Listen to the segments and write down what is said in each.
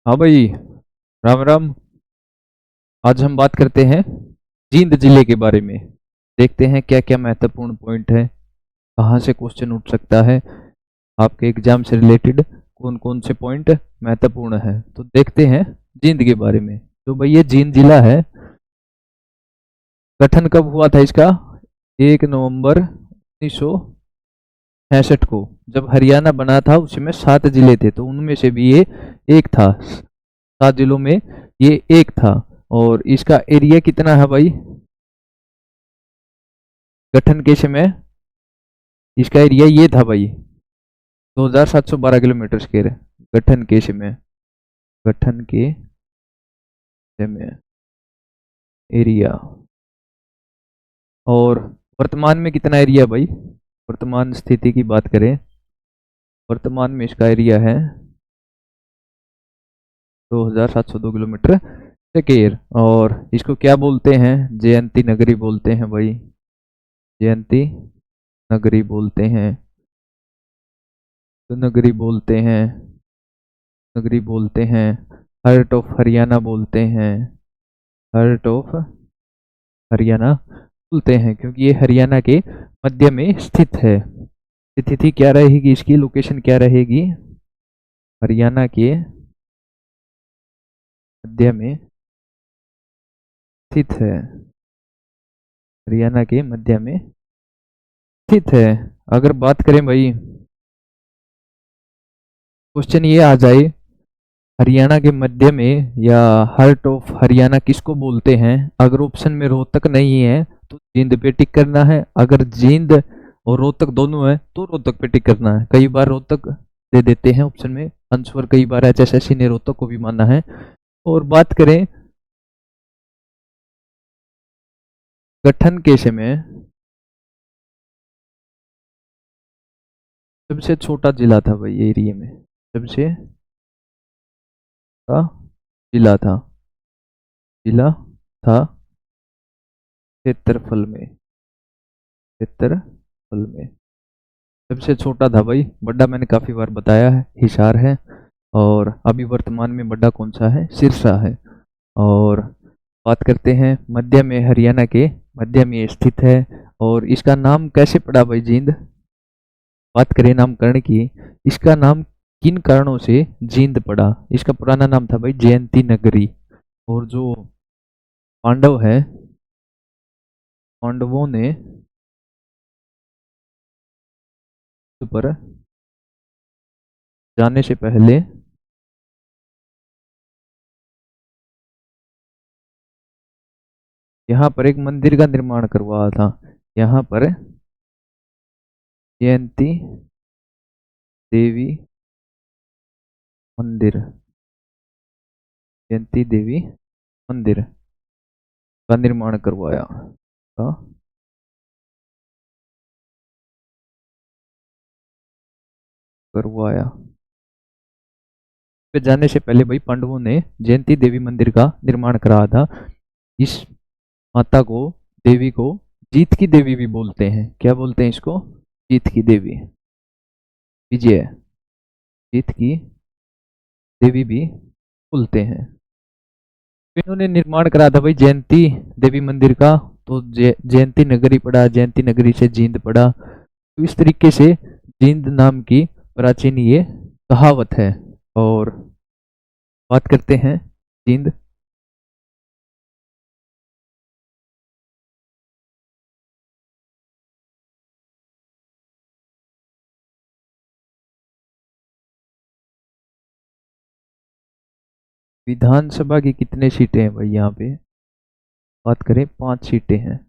हाँ भाई। राम राम। आज हम बात करते हैं जींद जिले के बारे में। देखते हैं क्या क्या महत्वपूर्ण पॉइंट है, कहाँ से क्वेश्चन उठ सकता है, आपके एग्जाम से रिलेटेड कौन कौन से पॉइंट महत्वपूर्ण है। तो देखते हैं जींद के बारे में। तो भाई ये जींद जिला है, गठन कब हुआ था इसका? 1 नवंबर 1966 को। जब हरियाणा बना था उसमें 7 जिले थे, तो उनमें से भी ये एक था। 7 जिलों में ये एक था। और इसका एरिया कितना है भाई? गठन के समय इसका एरिया ये था भाई, 2712 किलोमीटर स्क्वायर। गठन के समय, गठन के समय एरिया। और वर्तमान में कितना एरिया भाई? वर्तमान स्थिति की बात करें, वर्तमान में इसका एरिया है 2702 किलोमीटर स्क्वायर। और इसको क्या बोलते हैं? जयंती नगरी बोलते हैं भाई, जयंती नगरी बोलते हैं। तो नगरी बोलते हैं, नगरी बोलते हैं, हार्ट ऑफ हरियाणा बोलते हैं, हार्ट ऑफ हरियाणा बोलते हैं, क्योंकि ये हरियाणा के मध्य में स्थित है। स्थिति क्या रहेगी इसकी, लोकेशन क्या रहेगी? हरियाणा के मध्य में स्थित है, हरियाणा के मध्य में स्थित है। अगर बात करें भाई, क्वेश्चन ये आ जाए हरियाणा के मध्य में या हार्ट ऑफ हरियाणा किसको बोलते हैं, अगर ऑप्शन में रोहतक नहीं है तो जींद पे टिक करना है, अगर जींद और रोहतक दोनों है तो रोहतक पे टिक करना है। कई बार रोहतक दे देते हैं ऑप्शन में आंसर, कई बार एचएसएससी ने रोहतक को भी माना है। और बात करें गठन के समय, सबसे छोटा जिला था भाई ये एरिया में, सबसे छोटा जिला था, जिला था क्षेत्रफल में, क्षेत्रफल में सबसे छोटा था भाई। बड़ा मैंने काफी बार बताया है, हिसार है। और अभी वर्तमान में बड़ा कौन सा है? सिरसा है। और बात करते हैं मध्य में, हरियाणा के मध्य में ये स्थित है। और इसका नाम कैसे पड़ा भाई जींद? बात करें नामकरण की, इसका नाम किन कारणों से जींद पड़ा? इसका पुराना नाम था भाई जयंती नगरी। और जो पांडव है, पांडवों ने पर जाने से पहले यहाँ पर एक मंदिर का निर्माण करवाया था। यहाँ पर जयंती देवी मंदिर, जयंती देवी मंदिर का निर्माण करवाया था, करवाया। पे जाने से पहले भाई पांडवों ने जयंती देवी मंदिर का निर्माण कराया था। इस माता को, देवी को जीत की देवी भी बोलते हैं। क्या बोलते हैं इसको? जीत की देवी, विजय, जीत की देवी भी बोलते हैं। इन्होंने निर्माण करा था भाई जयंती देवी मंदिर का, तो जयंती नगरी पड़ा, जयंती नगरी से जींद पड़ा। तो इस तरीके से जींद नाम की प्राचीन ये कहावत है। और बात करते हैं जींद, विधानसभा की कितने सीटें हैं भाई यहाँ पे? बात करें 5 सीटें हैं।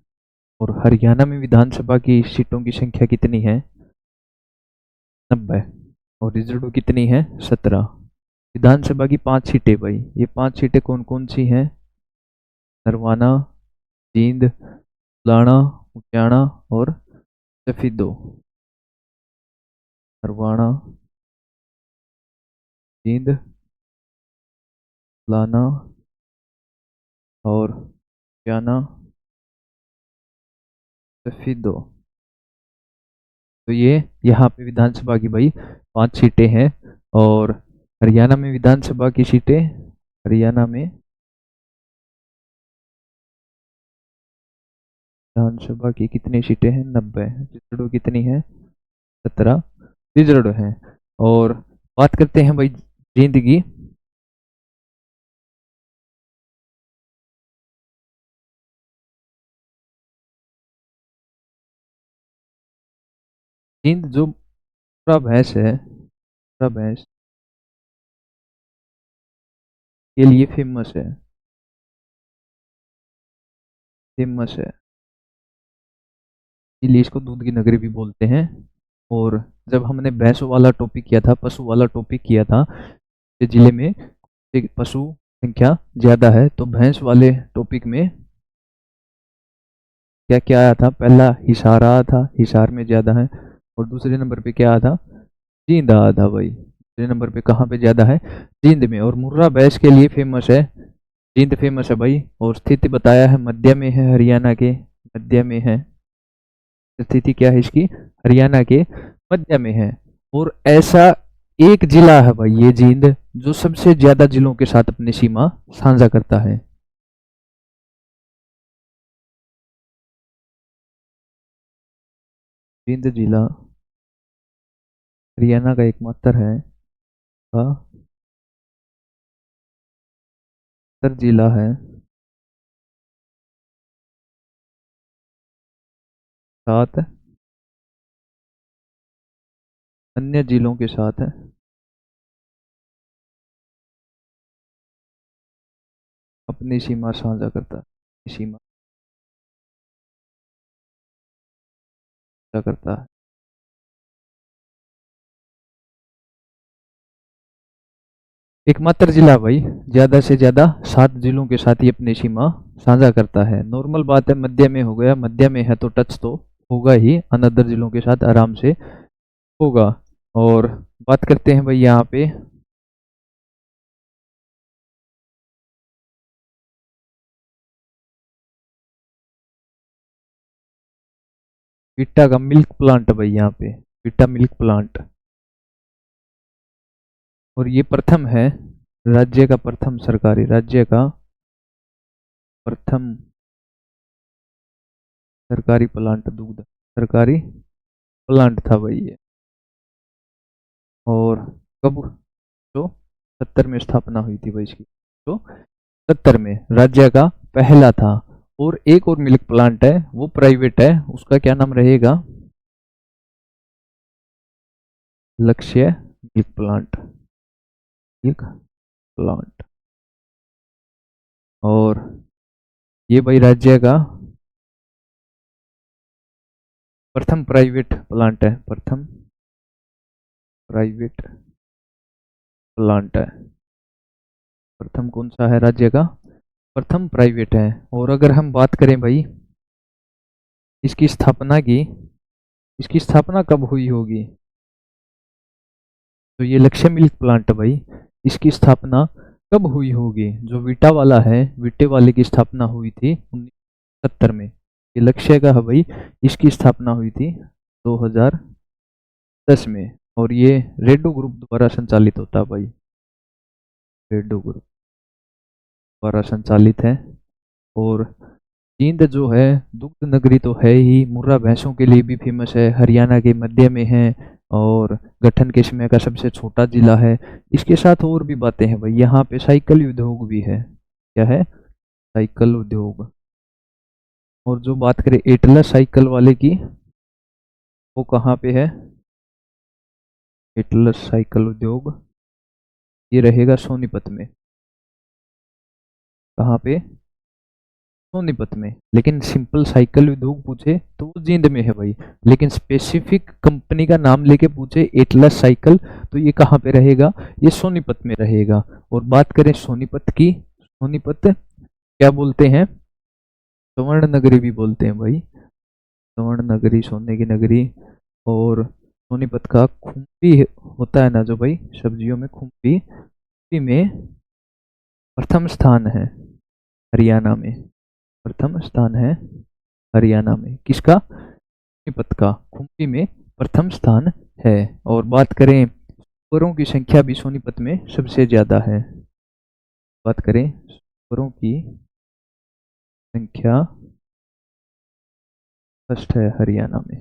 और हरियाणा में विधानसभा की सीटों की संख्या कितनी है? 90। और रिजर्व कितनी है? 17। विधानसभा की 5 सीटें भाई, ये 5 सीटें कौन कौन सी हैं? नरवाना, जींद, लाना, उचाना और सफीदो। नरवाना, जींद, लाना और उचाना, सफीदो। तो ये यहाँ पे विधानसभा की भाई 5 सीटें हैं। और हरियाणा में विधानसभा की सीटें, हरियाणा में विधानसभा की कितनी सीटें हैं? 90। रिजर्व कितनी है? 17 रिजर्व हैं। और बात करते हैं भाई जींद की। जींद जो पूरा भैंस है, पूरा भैंस के लिए फेमस है, फेमस है, इसलिए इसको दूध की नगरी भी बोलते हैं। और जब हमने भैंसों वाला टॉपिक किया था, पशु वाला टॉपिक किया था, इस जिले में एक पशु संख्या ज्यादा है, तो भैंस वाले टॉपिक में क्या क्या आया था? पहला हिसार आया था, हिसार में ज्यादा है। और दूसरे नंबर पे क्या आया था? जींद आया था भाई। दूसरे नंबर पे कहाँ पे ज्यादा है? जींद में। और मुर्रा भैंस के लिए फेमस है, जींद फेमस है भाई। और स्थिति बताया है मध्य में है, हरियाणा के मध्य में है। स्थिति क्या है इसकी? हरियाणा के मध्य में है। और ऐसा एक जिला है भाई ये जींद, जो सबसे ज्यादा जिलों के साथ अपनी सीमा साझा करता है। जींद जिला हरियाणा का एकमात्र है का जिला है, साथ अन्य जिलों के साथ अपनी सीमा साझा करता है, सीमा साझा करता है। एकमात्र जिला भाई, ज्यादा से ज्यादा 7 जिलों के साथ ही अपनी सीमा साझा करता है। नॉर्मल बात है, मध्य में हो गया, मध्य में है तो टच तो होगा ही, अनदर जिलों के साथ आराम से होगा। और बात करते हैं भाई यहाँ पे विटा का मिल्क प्लांट भाई, यहाँ पे विटा मिल्क प्लांट। और ये प्रथम है, राज्य का प्रथम सरकारी, राज्य का प्रथम सरकारी प्लांट, दूध सरकारी प्लांट था भाई ये। और कब? तो 70 में स्थापना हुई थी भाई इसकी, तो 70 में राज्य का पहला था। और एक और मिल्क प्लांट है, वो प्राइवेट है, उसका क्या नाम रहेगा? लक्ष्य मिल्क प्लांट, मिल्क प्लांट। और ये भाई राज्य का प्रथम प्राइवेट प्लांट है, प्रथम प्राइवेट प्लांट है। प्रथम कौन सा है राज्य का? प्रथम प्राइवेट है। और अगर हम बात करें भाई इसकी स्थापना की, इसकी स्थापना कब हुई होगी? तो ये लक्ष्य मिल्क प्लांट भाई, इसकी स्थापना कब हुई होगी? जो विटा वाला है, विटे वाले की स्थापना हुई थी 1970 में। ये लक्ष्य का है भाई, इसकी स्थापना हुई थी 2010 में। और ये रेडो ग्रुप द्वारा संचालित होता है भाई, रेडो ग्रुप द्वारा संचालित है। और जींद जो है दुग्ध नगरी तो है ही, मुर्रा भैंसों के लिए भी फेमस है, हरियाणा के मध्य में है, और गठन के समय का सबसे छोटा जिला है। इसके साथ और भी बातें हैं भाई, यहाँ पे साइकिल उद्योग भी है। क्या है? साइकिल उद्योग। और जो बात करें एटलस साइकिल वाले की, वो कहाँ पे है? एटलस साइकिल उद्योग ये रहेगा सोनीपत में। कहाँ पे? सोनीपत में। लेकिन सिंपल साइकिल उद्योग पूछे तो वो जींद में है भाई। लेकिन स्पेसिफिक कंपनी का नाम लेके पूछे एटलस साइकिल, तो ये कहाँ पे रहेगा? ये सोनीपत में रहेगा। और बात करें सोनीपत की, सोनीपत क्या बोलते हैं? स्वर्ण नगरी भी बोलते हैं भाई, स्वर्ण नगरी, सोने की नगरी। और सोनीपत का खुम्बी होता है ना जो भाई, सब्जियों में खुम्बी, खुम्बी में प्रथम स्थान है हरियाणा में, प्रथम स्थान है हरियाणा में। किसका? सोनीपत का खुम्बी में प्रथम स्थान है। और बात करें सुअरों की संख्या भी सोनीपत में सबसे ज्यादा है। बात करें सुअरों की संख्या, फर्स्ट है हरियाणा में।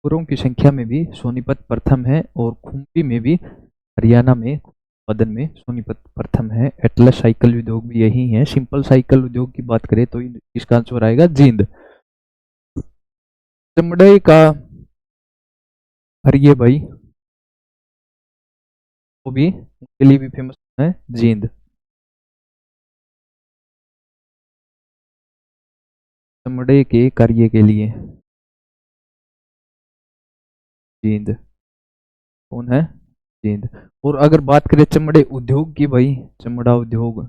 सुअरों की संख्या में भी सोनीपत प्रथम है और खूंटी में भी हरियाणा में उत्पादन में सोनीपत प्रथम है। एटलस साइकिल उद्योग भी यही है। सिंपल साइकिल उद्योग की बात करें तो इसका आंसर आएगा जींद। चमड़े का हरिये भाई, वो भी उनके लिए भी फेमस है जींद। चमड़े के कार्य के लिए जींद कौन है? जींद। और अगर बात करें चमड़े उद्योग की भाई, चमड़ा उद्योग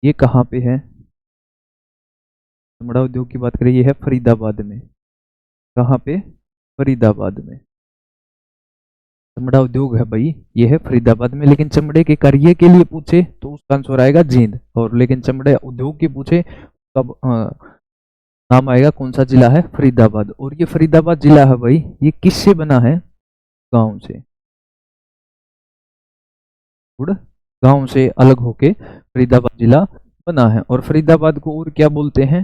ये कहाँ पे है? चमड़ा उद्योग की बात करें ये है फरीदाबाद में। कहाँ पे? फरीदाबाद में चमड़ा उद्योग है भाई, ये है फरीदाबाद में। लेकिन चमड़े के कार्य के लिए पूछे तो उसका आंसर आएगा जींद। और लेकिन चमड़े उद्योग की पूछे तब नाम आएगा कौन सा जिला है? फरीदाबाद। और ये फरीदाबाद जिला है भाई, ये किससे बना है? गांव से। गुड़ गांव से अलग होके फरीदाबाद जिला बना है। और फरीदाबाद को और क्या बोलते हैं?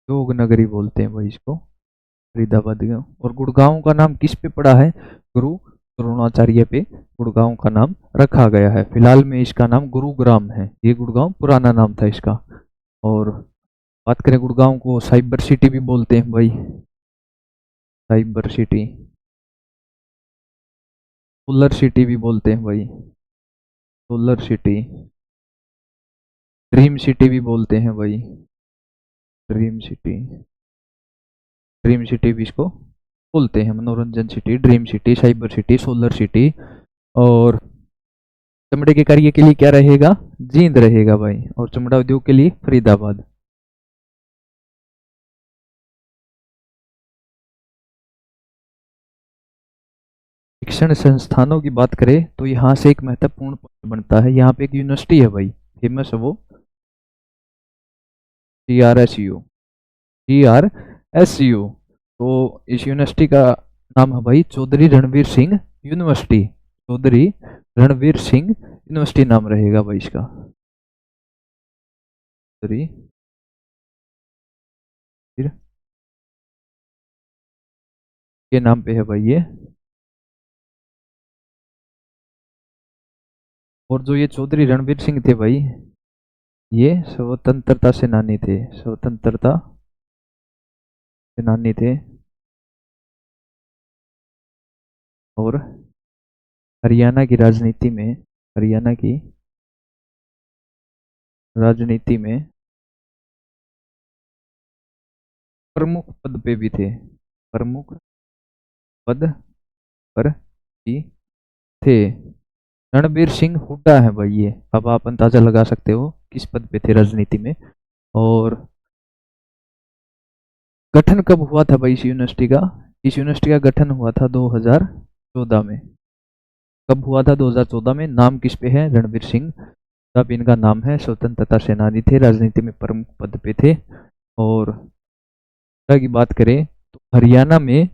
योग नगरी बोलते हैं भाई इसको, फरीदाबाद का। और गुड़गांव का नाम किस पे पड़ा है? गुरु द्रोणाचार्य पे गुड़गांव का नाम रखा गया है। फिलहाल में इसका नाम गुरुग्राम है। ये गुड़गांव पुराना नाम था इसका। और बात करें गुड़गांव को साइबर सिटी भी बोलते हैं भाई, साइबर सिटी। सोलर सिटी भी बोलते हैं भाई, सोलर सिटी। ड्रीम सिटी भी बोलते हैं भाई, ड्रीम सिटी। ड्रीम सिटी भी इसको बोलते हैं। मनोरंजन city, dream city, cyber city, solar city. और चमड़े के कार्य के लिए क्या रहेगा? जींद रहेगा भाई। और चमड़ा उद्योग के लिए फरीदाबाद। शिक्षण संस्थानों की बात करें तो यहाँ से एक महत्वपूर्ण पॉइंट बनता है। यहाँ पे एक यूनिवर्सिटी है भाई, फेमस है वो, GRSU। GRSU। तो इस यूनिवर्सिटी का नाम है भाई चौधरी रणवीर सिंह यूनिवर्सिटी। चौधरी रणवीर सिंह यूनिवर्सिटी नाम रहेगा भाई इसका। चौधरी के नाम पे है भाई ये। और जो ये चौधरी रणवीर सिंह थे भाई, ये स्वतंत्रता सेनानी थे, स्वतंत्रता सेनानी थे। और हरियाणा की राजनीति में, हरियाणा की राजनीति में प्रमुख पद पे भी थे, प्रमुख पद पर भी थे। रणबीर सिंह हुड्डा है भाई ये। अब आप अंदाजा लगा सकते हो किस पद पे थे राजनीति में। और गठन कब हुआ था भाई इस यूनिवर्सिटी का? इस यूनिवर्सिटी का गठन हुआ था 2014 में। कब हुआ था? 2014 में। नाम किस पे है? रणबीर सिंह। तब इनका नाम है। स्वतंत्रता सेनानी थे, राजनीति में प्रमुख पद पे थे। और की बात करें तो हरियाणा में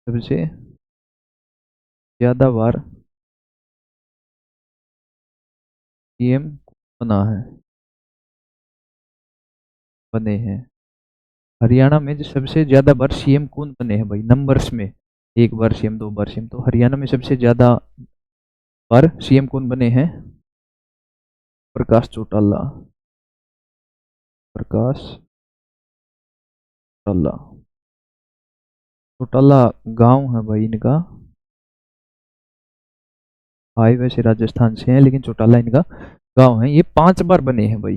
सबसे ज्यादा बार सीएम बना है, बने हैं। हरियाणा में जो सबसे ज्यादा बार सीएम कौन बने हैं भाई नंबर्स में? एक बार सीएम, दो बार सीएम। तो हरियाणा में सबसे ज्यादा बार सीएम कौन बने हैं? प्रकाश चौटाला। प्रकाश चौटाला। चौटाला गांव है भाई इनका। आए वैसे राजस्थान से हैं लेकिन चौटाला इनका गांव है। ये 5 बार बने हैं भाई।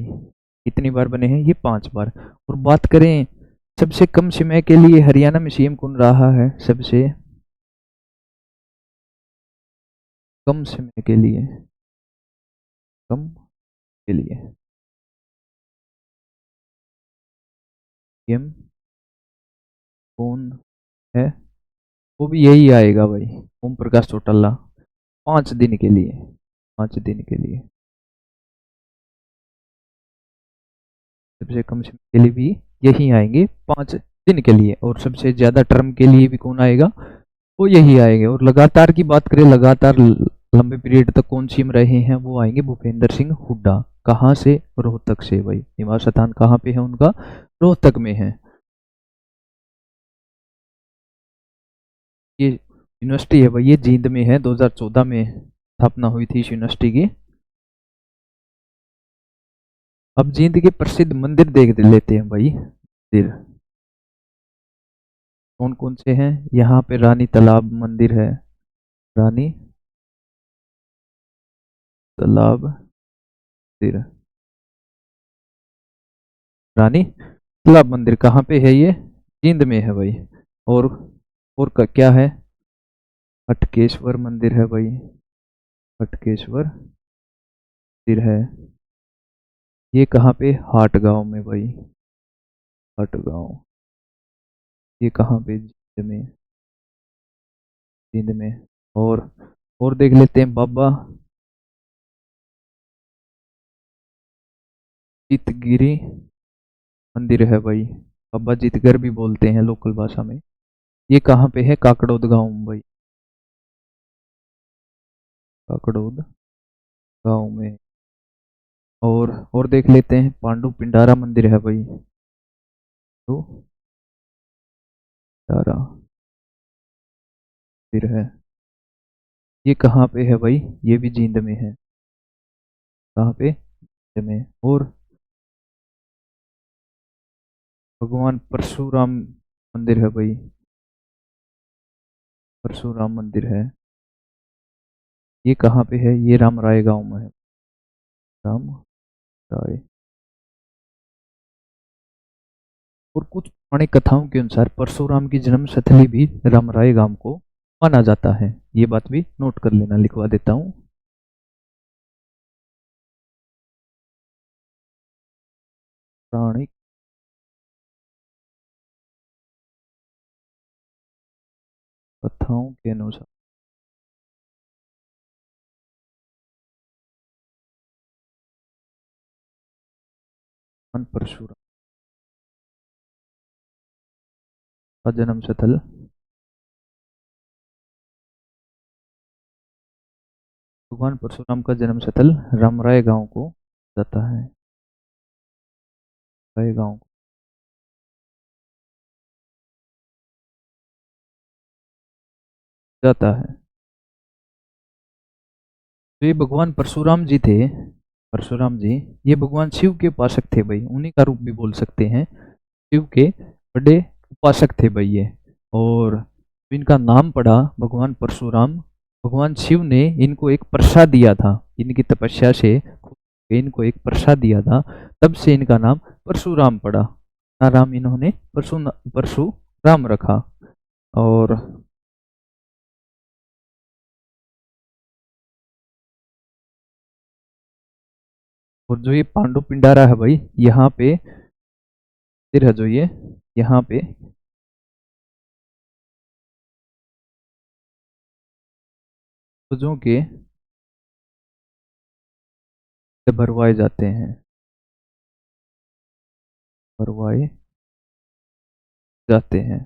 कितनी बार बने हैं? ये 5 बार। और बात करें सबसे कम समय के लिए हरियाणा में सीएम कौन रहा है? सबसे कम समय के लिए, कम के लिए सीएम कौन है? वो भी यही आएगा भाई, ओम प्रकाश चौटाला। 5 दिन के लिए, 5 दिन के लिए। सबसे कम समय के लिए भी यही आएंगे 5 दिन के लिए, और सबसे ज्यादा टर्म के लिए भी कौन आएगा, वो यही आएंगे। और लगातार की बात करें, लगातार लंबे पीरियड तक कौन सी में रहे हैं, वो आएंगे भूपेंद्र सिंह हुड्डा। कहाँ से, रोहतक से भाई। निवास स्थान कहाँ पे है उनका, रोहतक में है। ये यूनिवर्सिटी है भाई, ये जींद में है, 2014 में स्थापना हुई थी इस यूनिवर्सिटी की। अब जींद के प्रसिद्ध मंदिर देख लेते हैं भाई। मंदिर कौन कौन से हैं, यहाँ पे रानी तालाब मंदिर है, रानी तालाब मंदिर, रानी तालाब मंदिर कहाँ पे है, ये जींद में है भाई। और क्या है, हटकेश्वर मंदिर है भाई, हटकेश्वर मंदिर है। ये कहाँ पे, हाट गांव में भाई, हाट गांव। ये कहाँ पे, जींद में, जींद में। और देख लेते हैं, बाबा चितगिरी मंदिर है भाई, बाबा चितगर भी बोलते हैं लोकल भाषा में। ये कहाँ पे है, काकड़ोद गांव में भाई, काकड़ोद गांव में। और देख लेते हैं, पांडु पिंडारा मंदिर है भाई, तो पिंडारा मंदिर है। ये कहाँ पे है भाई, ये भी जींद में है, कहाँ पे, जींद में। और भगवान परशुराम मंदिर है भाई, परशुराम मंदिर है। ये कहाँ पे है, ये रामराय गांव में है, राम राय। और कुछ पौराणिक कथाओं के अनुसार परशुराम की जन्म स्थली भी रामराय गांव को माना जाता है। ये बात भी नोट कर लेना, लिखवा देता हूँ। पौराणिक कथाओं के अनुसार भगवान परशुराम का जन्म स्थल, भगवान परशुराम का जन्म स्थल रामराय गांव को जाता है, राय गांव को जाता है। तो ये भगवान परशुराम जी थे, परशुराम जी, ये भगवान शिव के उपासक थे भाई, उन्हीं का रूप भी बोल सकते हैं, शिव के बड़े उपासक थे भाई ये। और इनका नाम पड़ा भगवान परशुराम, भगवान शिव ने इनको एक प्रसाद दिया था, इनकी तपस्या से इनको एक प्रसाद दिया था, तब से इनका नाम परशुराम पड़ा। नाम इन्होंने परशुराम रखा। और जो ये पांडु पिंडारा है भाई, यहाँ पे मंदिर है जो ये, यहाँ पे पूर्वजों के भरवाए जाते हैं, भरवाए जाते हैं।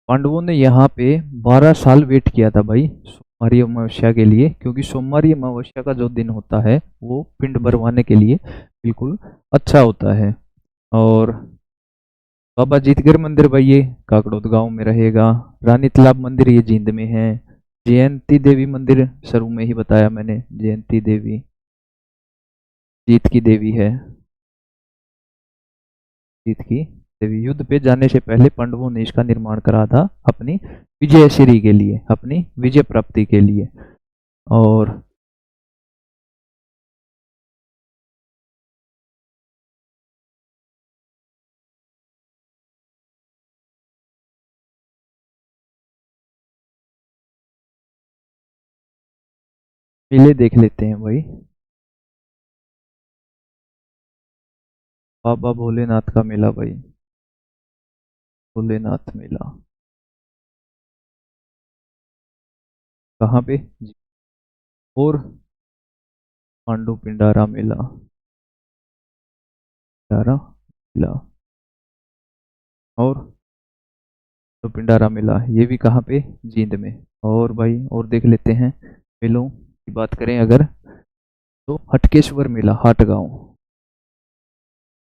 पांडवों ने यहाँ पे 12 साल वेट किया था भाई सोमवारी अमावस्या के लिए, क्योंकि सोमवारी अमावस्या का जो दिन होता है वो पिंड भरवाने के लिए बिल्कुल अच्छा होता है। और बाबा जीतगढ़ मंदिर भाई ये काकड़ोद गांव में रहेगा। रानी तालाब मंदिर ये जींद में है। जयंती देवी मंदिर शुरू में ही बताया मैंने, जयंती देवी जीत की देवी है, जीत की देवी। युद्ध पे जाने से पहले पांडवों ने इसका निर्माण करा था अपनी विजयश्री के लिए, अपनी विजय प्राप्ति के लिए। और मेले देख लेते हैं भाई। बाबा भोलेनाथ का मेला भाई, भोलेनाथ मेला कहाँ पे, और पांडु पिंडारा मेला, पिंडारा मेला। और तो पिंडारा मेला ये भी कहाँ पे, जींद में। और भाई और देख लेते हैं मेलों की बात करें अगर, तो हटकेश्वर मेला, हाटगांव,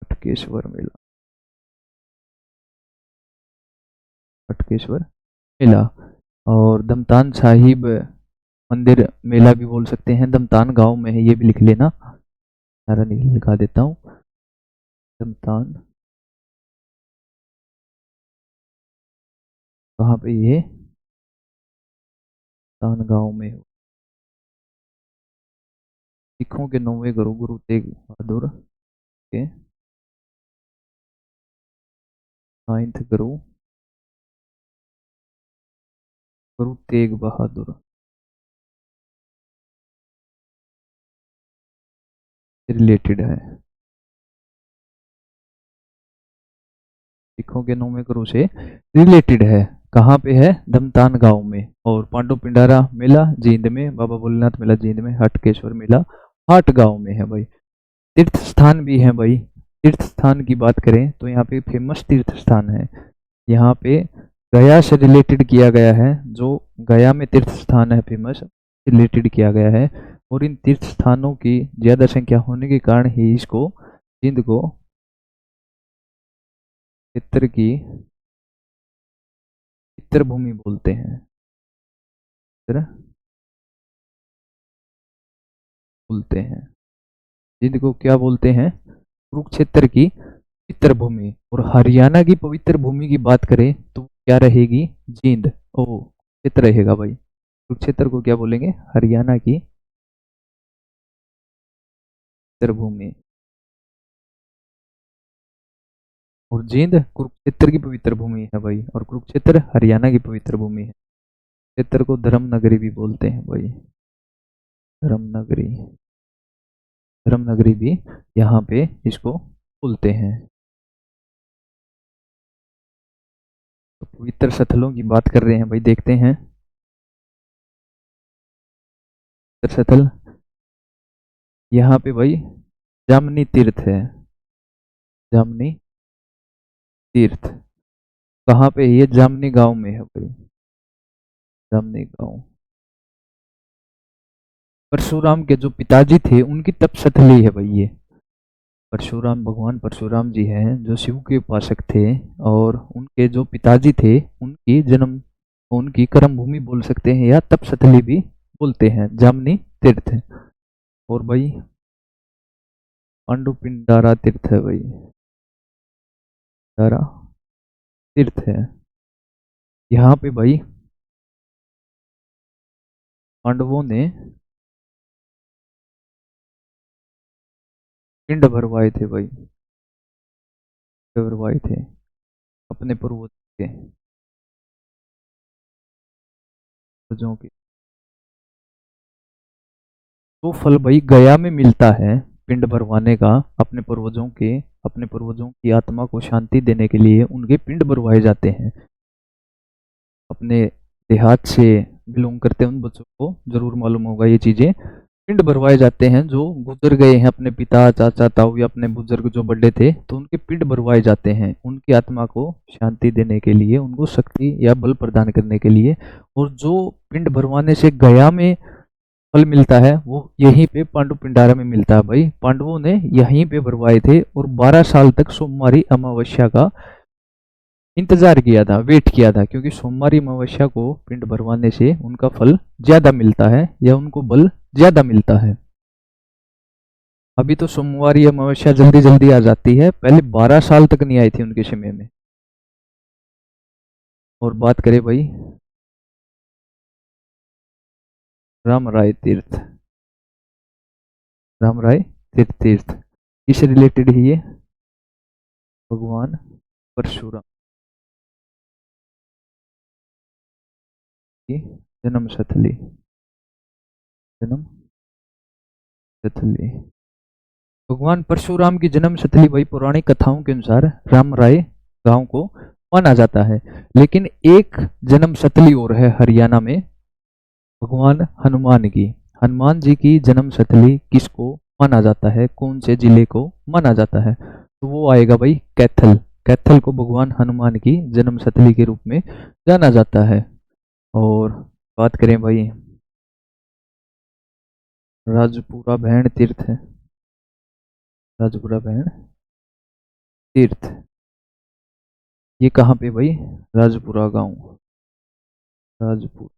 हटकेश्वर मेला, हटकेश्वर मेला। और दमतान साहिब मंदिर मेला भी बोल सकते हैं, दमतान गांव में है, ये भी लिख लेना, सारा लिखा देता हूँ। दमतान कहाँ पे, ये दमतान गांव में हो। सिखों के 9वें गुरु गुरु तेग बहादुर के 9th गुरु, गुरु तेग बहादुर रिलेटेड है, सिखों के 9वें गुरु से रिलेटेड है। कहाँ पे है, दमतान गांव में। और पांडु पिंडारा मेला जींद में, बाबा भोलेनाथ मेला जींद में, हटकेश्वर मेला हाट गांव में है भाई। तीर्थ स्थान भी है भाई, तीर्थ स्थान की बात करें तो यहाँ पे फेमस तीर्थ स्थान है, यहाँ पे गया से रिलेटेड किया गया है, जो गया में तीर्थ स्थान है फेमस, रिलेटेड किया गया है। और इन तीर्थ स्थानों की ज्यादा संख्या होने के कारण ही इसको, जींद को पितर की पितर भूमि बोलते हैं, पितर बोलते हैं। जींद को क्या बोलते हैं, कुरुक्षेत्र की पवित्र भूमि। और हरियाणा की पवित्र भूमि की बात करें तो क्या रहेगी, जींद, ओ क्षेत्र रहेगा भाई। कुरुक्षेत्र को क्या बोलेंगे, हरियाणा की पवित्र भूमि। और जींद कुरुक्षेत्र की पवित्र भूमि है भाई, और कुरुक्षेत्र हरियाणा की पवित्र भूमि है। क्षेत्र को धर्म नगरी भी बोलते हैं भाई, धर्म नगरी, धर्म नगरी भी यहाँ पे इसको बोलते हैं। तो पवित्र स्थलों की बात कर रहे हैं भाई, देखते हैं पवित्र स्थल। यहाँ पे भाई जामनी तीर्थ है, जामनी तीर्थ कहाँ पे है, ये जामनी गांव में है भाई, जामनी गांव। परशुराम के जो पिताजी थे उनकी तपस्थली है भाई ये, परशुराम, भगवान परशुराम जी हैं जो शिव के उपासक थे, और उनके जो पिताजी थे उनकी जन्म, उनकी कर्म भूमि बोल सकते हैं, या तपस्थली भी बोलते हैं, जामनी तीर्थ। और भाई पांडु पिंडारा तीर्थ है भाई, पिंडारा तीर्थ है। यहाँ पे भाई पांडवों ने पिंड भरवाए थे भाई, पिंड भरवाए थे अपने पूर्वज के, पूर्वजों के। तो फल भाई गया में मिलता है पिंड भरवाने का, अपने पूर्वजों के, अपने पूर्वजों की आत्मा को शांति देने के लिए उनके पिंड भरवाए जाते हैं। अपने देहात से बिलोंग करते हैं उन बच्चों को जरूर मालूम होगा ये चीजें, पिंड भरवाए जाते हैं जो गुजर गए हैं, अपने पिता, चाचा, ताऊ या अपने बुजुर्ग जो बड़े थे, तो उनके पिंड भरवाए जाते हैं उनकी आत्मा को शांति देने के लिए, उनको शक्ति या बल प्रदान करने के लिए। और जो पिंड भरवाने से गया में फल मिलता है वो यहीं पे पांडु पिंडारा में मिलता है भाई। पांडवों ने यहीं पे भरवाए थे, और 12 साल तक सोमवारी अमावस्या का इंतजार किया था, वेट किया था, क्योंकि सोमवारी अमावस्या को पिंड भरवाने से उनका फल ज्यादा मिलता है, या उनको बल ज्यादा मिलता है। अभी तो सोमवारी अमावस्या जल्दी जल्दी आ जाती है, पहले 12 साल तक नहीं आई थी उनके समय में। और बात करें भाई राम राय तीर्थ, राम राय तीर्थ, तीर्थ किस रिलेटेड है ये, भगवान परशुराम की जन्म स्थली, जन्म स्थली, भगवान परशुराम की जन्म स्थली भाई पौराणिक कथाओं के अनुसार राम राय गांव को माना जाता है। लेकिन एक जन्म स्थली और है हरियाणा में, भगवान हनुमान की, हनुमान जी की जन्म स्थली किसको माना जाता है, कौन से जिले को माना जाता है? तो वो आएगा भाई कैथल। कैथल को भगवान हनुमान की जन्म स्थली के रूप में जाना जाता है। और बात करें भाई राजपुरा भैण तीर्थ है, राजपुरा भैण तीर्थ, ये कहाँ पे भाई? राजपुरा गांव, राजपुर,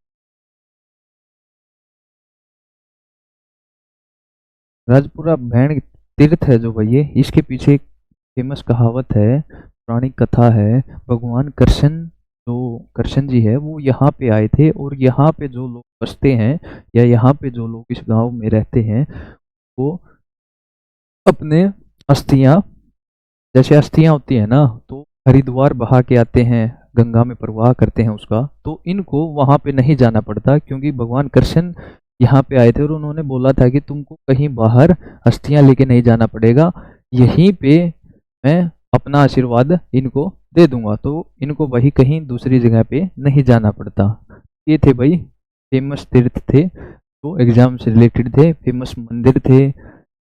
राजपुरा भैण तीर्थ है जो भाई ये, इसके पीछे एक फेमस कहावत है, पौराणिक कथा है। भगवान कृष्ण, जो कृष्ण जी है वो यहाँ पे आए थे, और यहाँ पे जो लोग बसते हैं या यहाँ पे जो लोग इस गांव में रहते हैं वो अपने अस्थियां, जैसे अस्थियां होती है ना, तो हरिद्वार बहा के आते हैं, गंगा में प्रवाह करते हैं उसका, तो इनको वहां पे नहीं जाना पड़ता, क्योंकि भगवान कृष्ण यहाँ पे आए थे और उन्होंने बोला था कि तुमको कहीं बाहर अस्थियां लेके नहीं जाना पड़ेगा, यहीं पे मैं अपना आशीर्वाद इनको दे दूंगा, तो इनको वही कहीं दूसरी जगह पे नहीं जाना पड़ता। ये थे भाई फेमस तीर्थ थे, जो एग्जाम से रिलेटेड थे, फेमस मंदिर थे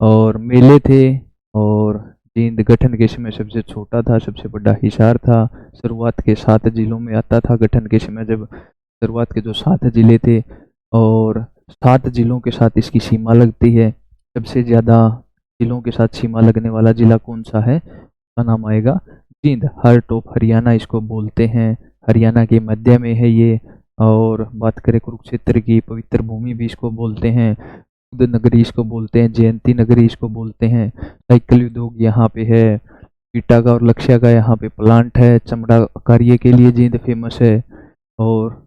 और मेले थे। और जींद गठन के समय सबसे छोटा था, सबसे बड़ा हिसार था, शुरुआत के 7 जिलों में आता था गठन के समय, जब शुरुआत के जो 7 जिले थे, और 7 जिलों के साथ इसकी सीमा लगती है। सबसे ज़्यादा जिलों के साथ सीमा लगने वाला जिला कौन सा है? का नाम आएगा जींद, हार्ट ऑफ हरियाणा इसको बोलते हैं, हरियाणा के मध्य में है ये। और बात करें कुरुक्षेत्र की पवित्र भूमि भी इसको बोलते हैं, बुद्ध नगरी इसको बोलते हैं, जयंती नगरी इसको बोलते हैं, साइकिल उद्योग यहाँ पे है, ईटा का और लक्ष्य का यहाँ पे प्लांट है, चमड़ा कार्य के लिए जींद फेमस है। और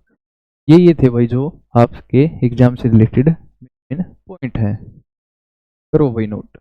ये थे भाई जो आपके एग्जाम से रिलेटेड मेन पॉइंट है, करो भाई नोट।